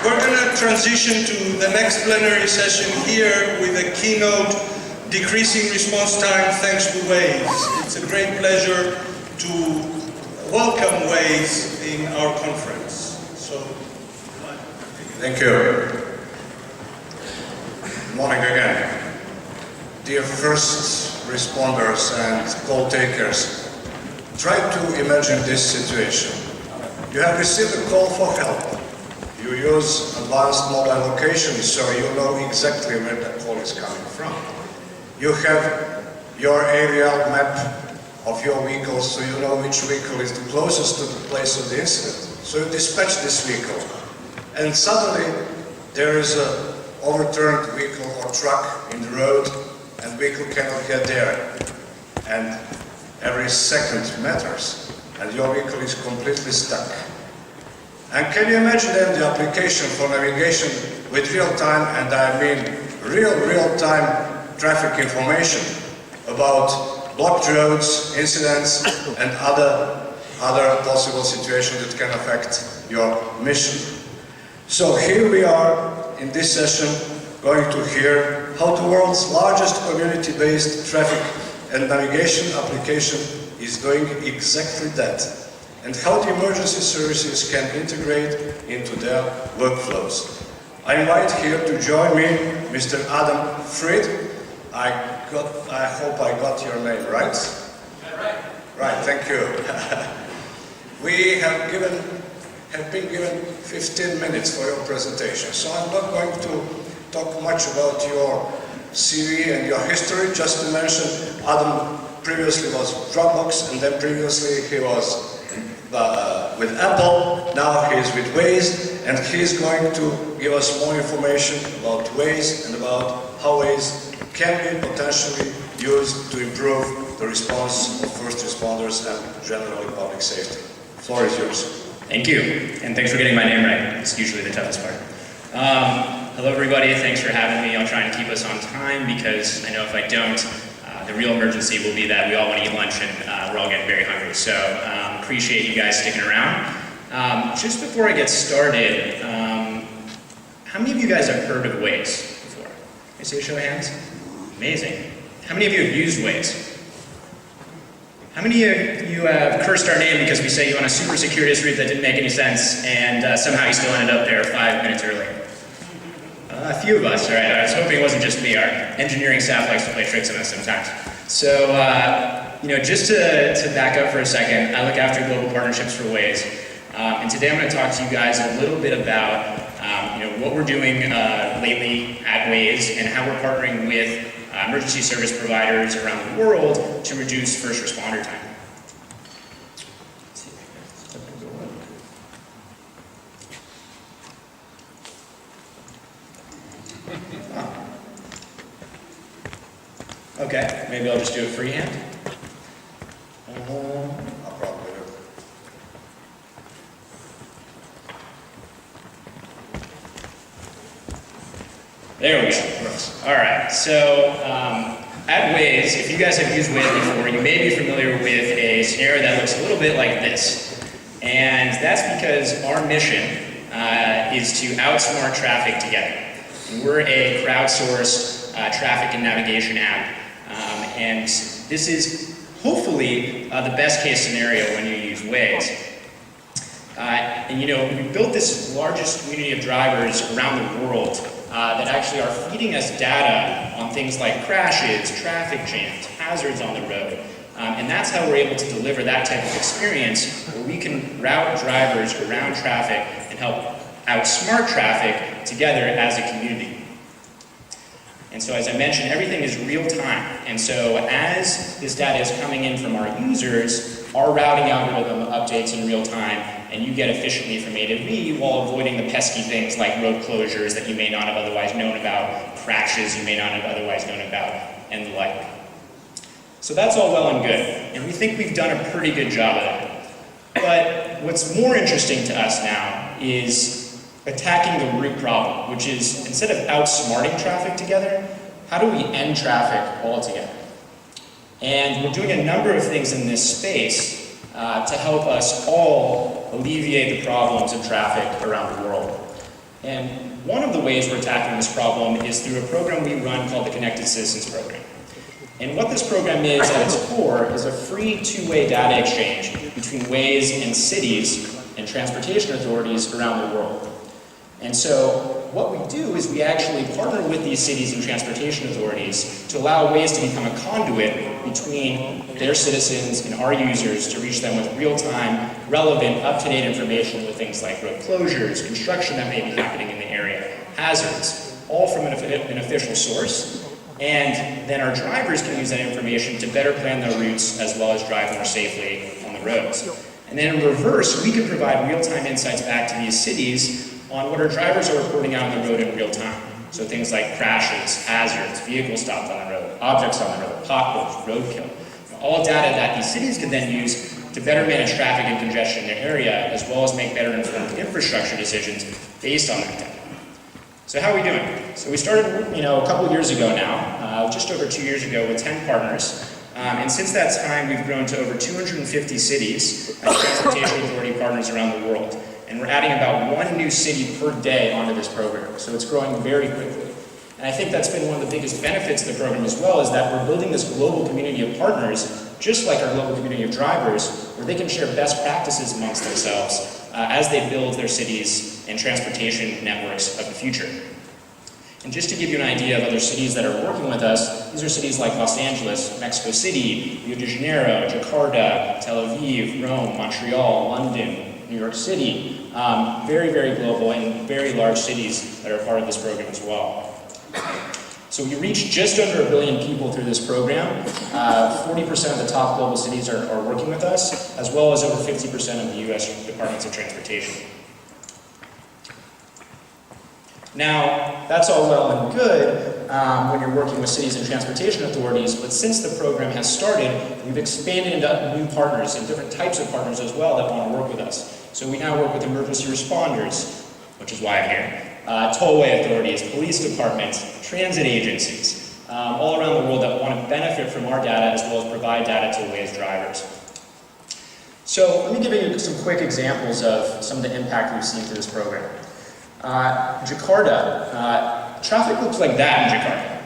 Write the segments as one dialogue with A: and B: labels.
A: We're going to transition to the next plenary session here with a keynote, Decreasing Response Time Thanks to Waze. It's a great pleasure to welcome Waze in our conference.
B: Thank you. Good morning again. Dear first responders and call takers, try to imagine this situation. You have received a call for help. You use advanced mobile location so you know exactly where the call is coming from. You have your aerial map of your vehicle so you know which vehicle is the closest to the place of the incident. So you dispatch this vehicle. And suddenly there is an overturned vehicle or truck in the road and vehicle cannot get there. And every second matters and your vehicle is completely stuck. And can you imagine then the application for navigation with real-time, and I mean real-time traffic information about blocked roads, incidents, and other possible situations that can affect your mission. So here we are in this session going to hear how the world's largest community-based traffic and navigation application is doing exactly that, and how the emergency services can integrate into their workflows. I invite here to join me Mr. Adam Fried. I hope I got your name right. Right, thank you. We have been given 15 minutes for your presentation, so I'm not going to talk much about your CV and your history. Just to mention, Adam previously was Dropbox, and then previously he was with Apple, now he's with Waze, and he's going to give us more information about Waze and about how Waze can be potentially used to improve the response of first responders and generally public safety. The floor is yours.
C: Thank you, and thanks for getting my name right. It's usually the toughest part. Hello everybody, thanks for having me. I'll try and keep us on time because I know if I don't, the real emergency will be that we all want to eat lunch and we're all getting very hungry. So appreciate you guys sticking around. Just before I get started, how many of you guys have heard of Waze before? Can I see a show of hands? Amazing. How many of you have used Waze? How many of you have cursed our name because we set you on a super circuitous route that didn't make any sense and somehow you still ended up there 5 minutes early? A few of us, all right. I was hoping it wasn't just me. Our engineering staff likes to play tricks on us sometimes. So, just to back up for a second, I look after global partnerships for Waze. And today I'm going to talk to you guys a little bit about what we're doing lately at Waze and how we're partnering with emergency service providers around the world to reduce first responder time. Okay, maybe I'll just do it freehand.
B: I'll probably do.
C: There we go. All right, so at Waze, if you guys have used Waze before, you may be familiar with a scenario that looks a little bit like this. And that's because our mission is to outsmart traffic together. And we're a crowdsourced traffic and navigation app. And this is hopefully the best case scenario when you use Waze. We built this largest community of drivers around the world that actually are feeding us data on things like crashes, traffic jams, hazards on the road. And that's how we're able to deliver that type of experience where we can route drivers around traffic and help outsmart traffic together as a community. And so as I mentioned, everything is real time. And so as this data is coming in from our users, our routing algorithm updates in real time, and you get efficiently from A to B while avoiding the pesky things like road closures that you may not have otherwise known about, crashes you may not have otherwise known about, and the like. So that's all well and good, and we think we've done a pretty good job of that. But what's more interesting to us now is attacking the root problem, which is instead of outsmarting traffic together, how do we end traffic altogether? And we're doing a number of things in this space to help us all alleviate the problems of traffic around the world. And one of the ways we're tackling this problem is through a program we run called the Connected Citizens Program. And what this program is at its core is a free two-way data exchange between Waze and cities and transportation authorities around the world. And so what we do is we actually partner with these cities and transportation authorities to allow Waze to become a conduit between their citizens and our users to reach them with real-time, relevant, up-to-date information with things like road closures, construction that may be happening in the area, hazards, all from an official source. And then our drivers can use that information to better plan their routes as well as drive more safely on the roads. And then in reverse, we can provide real-time insights back to these cities on what our drivers are reporting out on the road in real time. So things like crashes, hazards, vehicles stopped on the road, objects on the road, potholes, roadkill. All data that these cities can then use to better manage traffic and congestion in their area, as well as make better informed infrastructure decisions based on that data. So how are we doing? So we started, a couple of years ago now, just over 2 years ago with 10 partners. And since that time, we've grown to over 250 cities as transportation authority partners around the world. And we're adding about 1 new city per day onto this program. So it's growing very quickly. And I think that's been one of the biggest benefits of the program as well, is that we're building this global community of partners, just like our global community of drivers, where they can share best practices amongst themselves as they build their cities and transportation networks of the future. And just to give you an idea of other cities that are working with us, these are cities like Los Angeles, Mexico City, Rio de Janeiro, Jakarta, Tel Aviv, Rome, Montreal, London, New York City, very, very global and very large cities that are part of this program as well. So we reach just under 1 billion people through this program. 40% of the top global cities are working with us, as well as over 50% of the U.S. Departments of Transportation. Now, that's all well and good when you're working with cities and transportation authorities, but since the program has started, we've expanded into new partners and different types of partners as well that want to work with us. So we now work with emergency responders, which is why I'm here, tollway authorities, police departments, transit agencies, all around the world that want to benefit from our data as well as provide data to Waze drivers. So let me give you some quick examples of some of the impact we've seen through this program. Jakarta, traffic looks like that in Jakarta.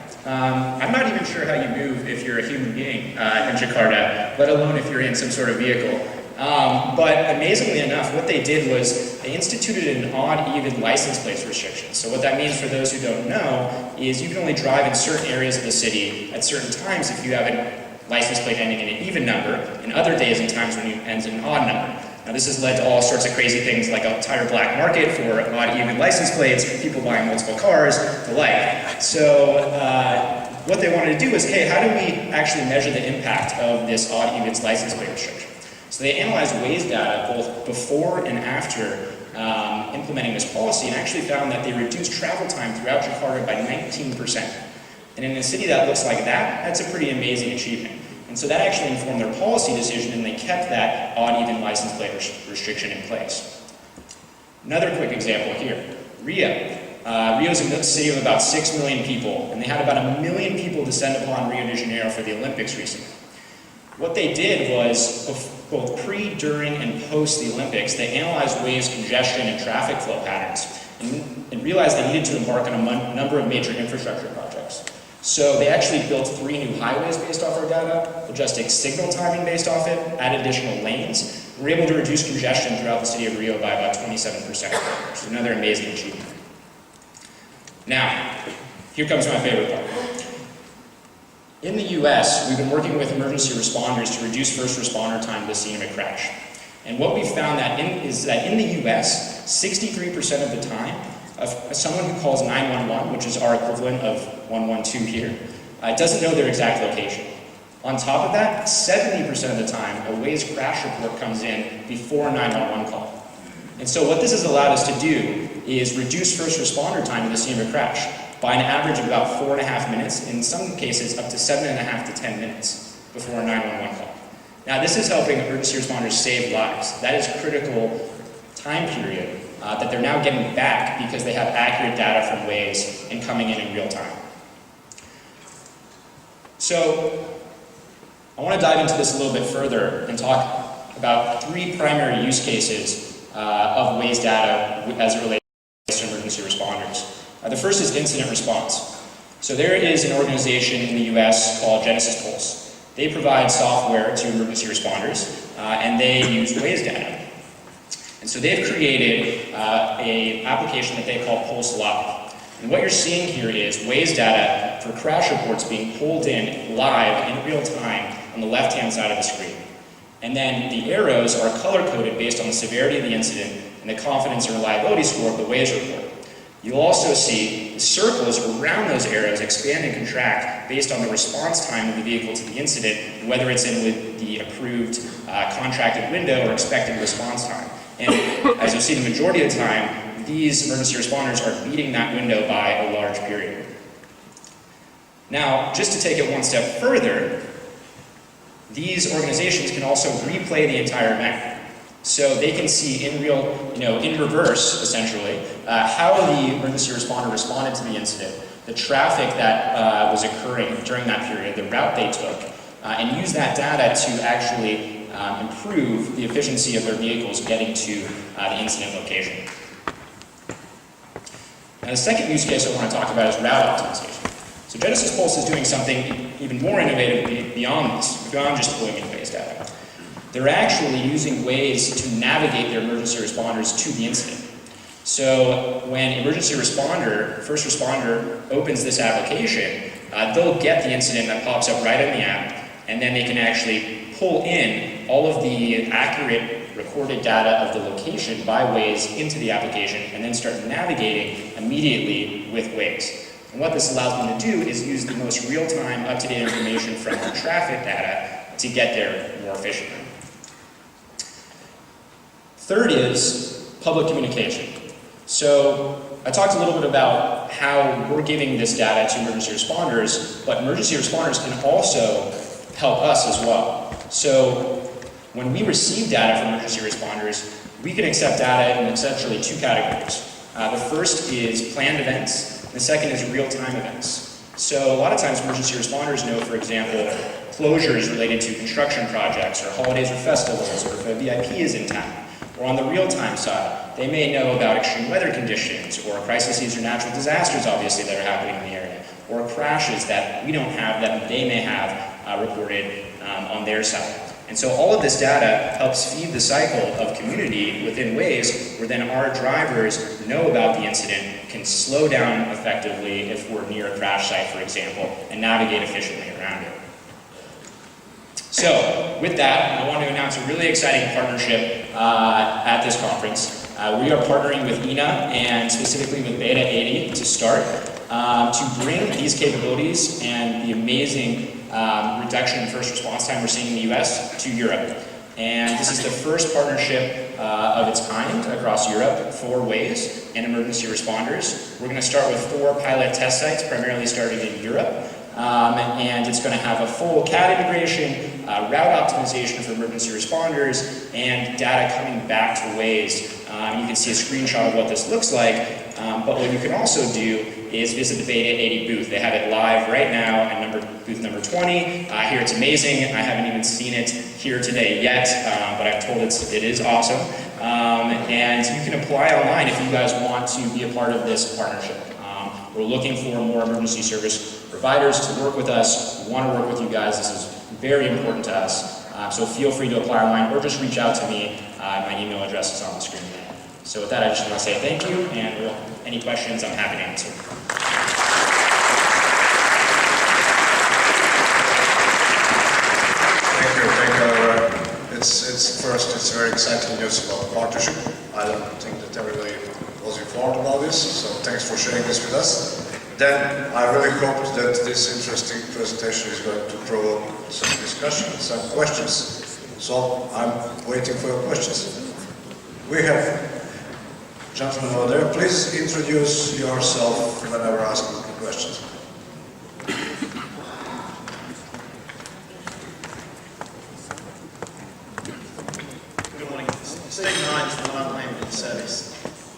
C: I'm not even sure how you move if you're a human being in Jakarta, let alone if you're in some sort of vehicle. But amazingly enough, what they did was they instituted an odd-even license plate restriction. So what that means for those who don't know is you can only drive in certain areas of the city at certain times if you have a license plate ending in an even number, and other days and times when it ends in an odd number. Now this has led to all sorts of crazy things like a entire black market for odd even license plates, people buying multiple cars, the like. So what they wanted to do is, hey, how do we actually measure the impact of this odd even license plate restriction? So they analyzed Waze data both before and after implementing this policy and actually found that they reduced travel time throughout Jakarta by 19%. And in a city that looks like that, that's a pretty amazing achievement. And so that actually informed their policy decision, and they kept that odd-even license plate restriction in place. Another quick example here, Rio. Rio is a city of about 6 million people, and they had about 1 million people descend upon Rio de Janeiro for the Olympics recently. What they did was, both pre, during, and post the Olympics, they analyzed Waze congestion and traffic flow patterns, and realized they needed to embark on a number of major infrastructure projects. So they actually built 3 new highways based off our data, adjusted signal timing based off it, added additional lanes, and were able to reduce congestion throughout the city of Rio by about 27%, which is another amazing achievement. Now, here comes my favorite part. In the US, we've been working with emergency responders to reduce first responder time to the scene of a crash. And what we've found is that in the US, 63% of the time, someone who calls 911, which is our equivalent of 112 here, doesn't know their exact location. On top of that, 70% of the time, a Waze crash report comes in before a 911 call. And so what this has allowed us to do is reduce first responder time to the scene of a crash by an average of about 4.5 minutes, in some cases up to 7.5 to 10 minutes before a 911 call. Now this is helping emergency responders save lives. That is critical time period that they're now getting back because they have accurate data from Waze and coming in real time. So I want to dive into this a little bit further and talk about 3 primary use cases of Waze data as it relates to emergency response. The first is incident response. So there is an organization in the US called Genesis Pulse. They provide software to emergency responders, and they use Waze data. And so they've created an application that they call Pulse Live. And what you're seeing here is Waze data for crash reports being pulled in live in real time on the left-hand side of the screen. And then the arrows are color-coded based on the severity of the incident and the confidence or reliability score of the Waze report. You'll also see the circles around those arrows expand and contract based on the response time of the vehicle to the incident, and whether it's in with the approved contracted window or expected response time. And as you'll see, the majority of the time, these emergency responders are beating that window by a large period. Now, just to take it one step further, these organizations can also replay the entire event. So they can see in real, in reverse, essentially, how the emergency responder responded to the incident, the traffic that was occurring during that period, the route they took, and use that data to actually improve the efficiency of their vehicles getting to the incident location. Now, the second use case I want to talk about is route optimization. So Genesis Pulse is doing something even more innovative beyond this, beyond just pulling in Waze data. They're actually using Waze to navigate their emergency responders to the incident. So when emergency responder, first responder, opens this application, they'll get the incident that pops up right in the app, and then they can actually pull in all of the accurate recorded data of the location by Waze into the application, and then start navigating immediately with Waze. And what this allows them to do is use the most real-time, up-to-date information from our traffic data to get there more efficiently. Third is public communication. So I talked a little bit about how we're giving this data to emergency responders, but emergency responders can also help us as well. So when we receive data from emergency responders, we can accept data in essentially two categories. The first is planned events, and the second is real-time events. So a lot of times emergency responders know, for example, closures related to construction projects or holidays or festivals, or if a VIP is in town. Or on the real-time side, they may know about extreme weather conditions, or crises or natural disasters, obviously, that are happening in the area, or crashes that we don't have that they may have reported on their side. And so all of this data helps feed the cycle of community within Waze, where then our drivers know about the incident, can slow down effectively if we're near a crash site, for example, and navigate efficiently around it. So, with that, I want to announce a really exciting partnership at this conference. We are partnering with EENA and specifically with Beta 80 to start to bring these capabilities and the amazing reduction in first response time we're seeing in the US to Europe. And this is the first partnership of its kind across Europe for Waze and emergency responders. We're going to start with 4 pilot test sites, primarily starting in Europe. And it's going to have a full CAD integration, route optimization for emergency responders, and data coming back to Waze. You can see a screenshot of what this looks like, but what you can also do is visit the Beta 80 booth. They have it live right now at booth number 20. Here it's amazing. I haven't even seen it here today yet, but I'm told it is awesome. And you can apply online if you guys want to be a part of this partnership. We're looking for more emergency service providers to work with us. We want to work with you guys. This is very important to us. So feel free to apply online or just reach out to me. My email address is on the screen there. So with that, I just want to say thank you, and any questions, I'm happy to answer.
B: Thank you. It's very exciting news about the partnership. I don't think that everybody was informed about this, so thanks for sharing this with us. Then I really hope that this interesting presentation is going to provoke some discussion, some questions. So I'm waiting for your questions. We have a gentleman over there. Please introduce yourself whenever asking questions.
D: Good morning. Stephen Hines from London Ambulance Service.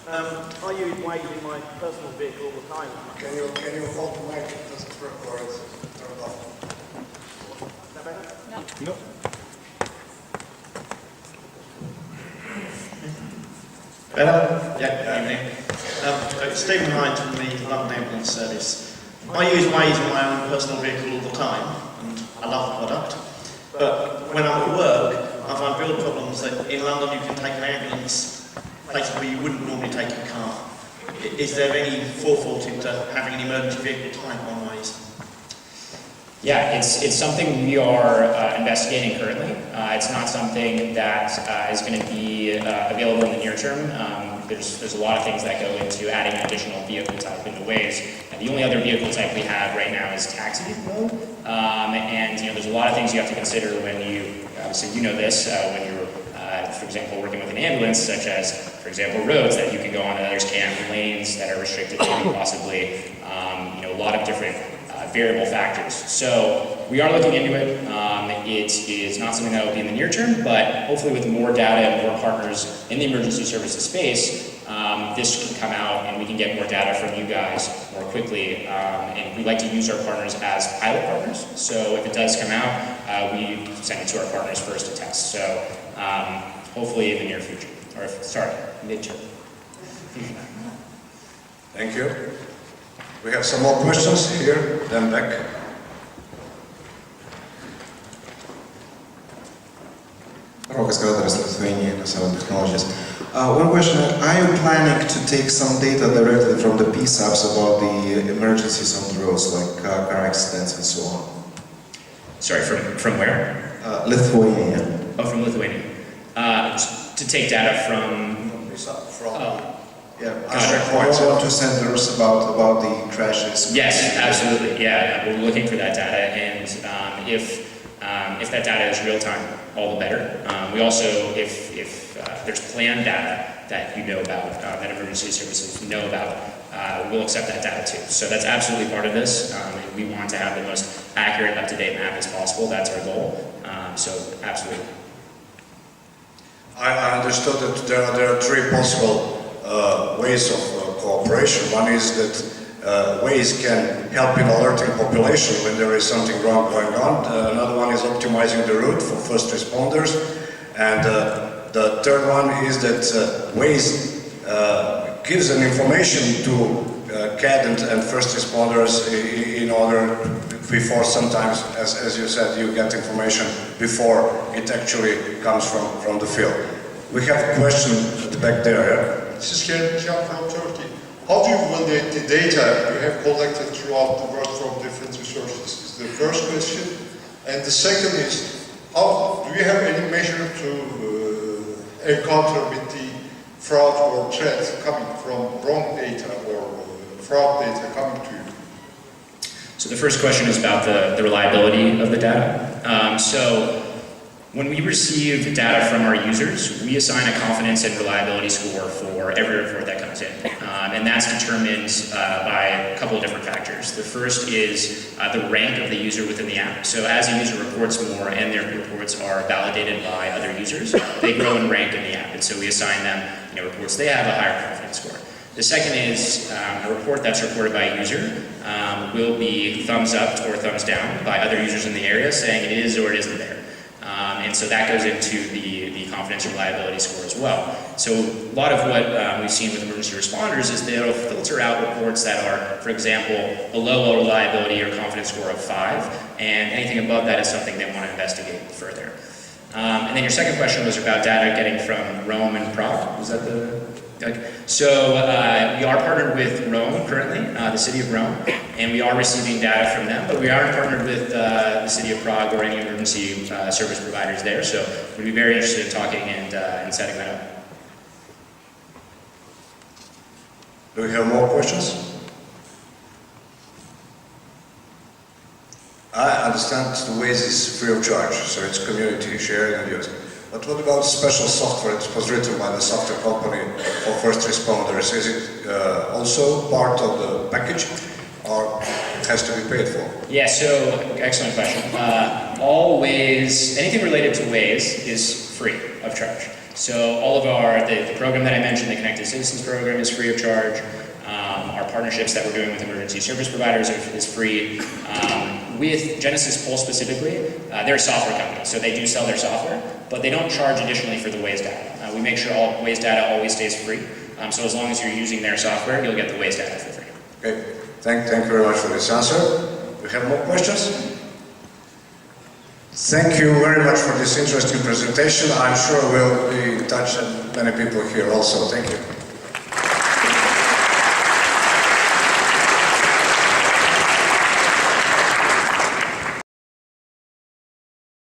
D: I use Waze in my personal vehicle all the time.
B: Can you hold the mic? It doesn't work or it's turned off.
D: Is that better?
B: No.
D: Better? Yeah, evening. Stephen Hines from the London Ambulance Service. I use Waze in my own personal vehicle all the time, and I love the product. But when I'm at work, I find real problems that in London you can take an ambulance places where you wouldn't normally take a car. Is there any forethought into having an emergency vehicle type on Waze?
C: Yeah, it's something we are investigating currently. It's not something that is going to be available in the near term. There's a lot of things that go into adding an additional vehicle type into Waze. And the only other vehicle type we have right now is taxi mode. And there's a lot of things you have to consider when you, obviously you know this, when you're, for example, working with an ambulance, such as, for example, roads that you can go on and others can't, lanes that are restricted, maybe possibly, a lot of different variable factors. So we are looking into it. It is not something that will be in the near term, but hopefully with more data and more partners in the emergency services space, this can come out and we can get more data from you guys more quickly. And we like to use our partners as pilot partners. So if it does come out, we send it to our partners first to test. So hopefully in the near future, or mid-term.
B: Thank you. We have some more questions here, then back.
E: Rokas Gadaras, Lithuania, Seven Technologies. One question, are you planning to take some data directly from the PSAPs about the emergencies on the roads, like car accidents and so on?
C: Sorry, from where?
E: Lithuania.
C: Oh, from Lithuania. To take data from...
E: Yeah,
C: Gotcha.
E: want to centers about the crashes.
C: Yes, absolutely. Yeah, we're looking for that data, and if that data is real time, all the better. We also, if there's planned data that you know about, that emergency services know about, we'll accept that data too. So that's absolutely part of this. And we want to have the most accurate, up-to-date map as possible. That's our goal. So absolutely.
B: I understood that there are three possible ways of cooperation. One is that Waze can help in alerting population when there is something wrong going on. Another one is optimizing the route for first responders. And the third one is that Waze gives an information to CAD and first responders in order before sometimes, as you said, you get information before it actually comes from the field. We have a question at the back there. Yeah?
F: This is Kerem from Turkey. How do you validate the data you have collected throughout the world from different resources? Is the first question. And the second is, how do you have any measure to encounter with the fraud or threat coming from wrong data or fraud data coming to you?
C: So the first question is about the reliability of the data. So when we receive data from our users, we assign a confidence and reliability score for every report that comes in. And that's determined by a couple of different factors. The first is the rank of the user within the app. So as a user reports more and their reports are validated by other users, they grow in rank in the app. And so we assign them reports they have a higher confidence score. The second is a report that's reported by a user will be thumbs up or thumbs down by other users in the area saying it is or it isn't there. And so that goes into the confidence and reliability score as well. So a lot of what we've seen with emergency responders is they'll filter out reports that are, for example, a low reliability or confidence score of 5, and anything above that is something they want to investigate further. And then your second question was about data getting from Rome and Prague. Was that the... Okay. So we are partnered with Rome currently, the city of Rome, and we are receiving data from them, but we aren't partnered with the city of Prague or any emergency service providers there, so we'd be very interested in talking and setting that up.
B: Do we have more questions? I understand the Waze is free of charge, so it's community sharing and use. But what about special software that was written by the software company for first responders? Is it also part of the package, or it has to be paid for?
C: Yeah, so excellent question. All Waze, anything related to Waze is free of charge. So all of the program that I mentioned, the Connected Citizens program, is free of charge. Our partnerships that we're doing with emergency service providers is free. With Genesis Pulse specifically, they're a software company, so they do sell their software, but they don't charge additionally for the Waze data. We make sure all Waze data always stays free. So as long as you're using their software, you'll get the Waze data for free.
B: Okay, thank you very much for this answer. We have more questions? Thank you very much for this interesting presentation. I'm sure we'll be in touch and many people here also. Thank you.